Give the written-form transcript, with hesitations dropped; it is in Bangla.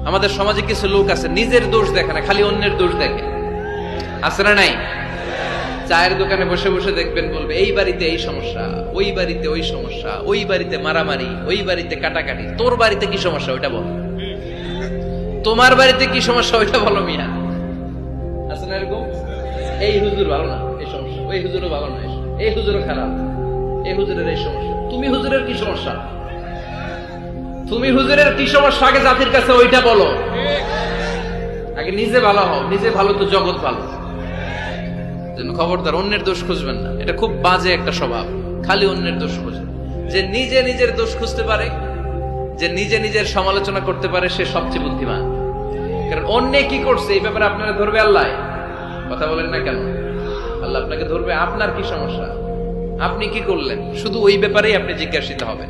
আমাদের সমাজে কিছু লোক আছে নিজের দোষ দেখে না, খালি অন্যের দোষ দেখে। আছে না নাই? চায়ের দোকানে বসে বসে দেখবেন, বলবে এই বাড়িতে এই সমস্যা, ওই বাড়িতে ওই সমস্যা, ওই বাড়িতে মারামারি, ওই বাড়িতে কাটাকাটি। তোর বাড়িতে কি সমস্যা ওইটা বল, তোমার বাড়িতে কি সমস্যা ওইটা বলো মিয়া। আছে না এরকম? এই হুজুর ভালো না, এই সমস্যা, ওই হুজুরও ভালো না, এই হুজুরও খারাপ, এই হুজুরের এই সমস্যা। তুমি হুজুরের কি সমস্যা? তুমি হুজুরের কি সমস্যা আগে জাতির কাছে ওইটা বলো। আগে নিজে ভালো হও, নিজে ভালো তো জগৎ ভালো। খবরদার অন্যের দোষ খুঁজবেন না, এটা খুব বাজে একটা স্বভাব। খালি অন্যের দোষ খুঁজে, যে নিজে নিজের দোষ খুঁজতে পারে, যে নিজে নিজের সমালোচনা করতে পারে, সে সবচেয়ে বুদ্ধিমান। কারণ অন্য কি করছে এই ব্যাপারে আপনারা ধরবে আল্লাহ। কথা বলেন না কেন? আল্লাহ আপনাকে ধরবে, আপনার কি সমস্যা, আপনি কি করলেন, শুধু ওই ব্যাপারেই আপনি জিজ্ঞাসিত হবেন।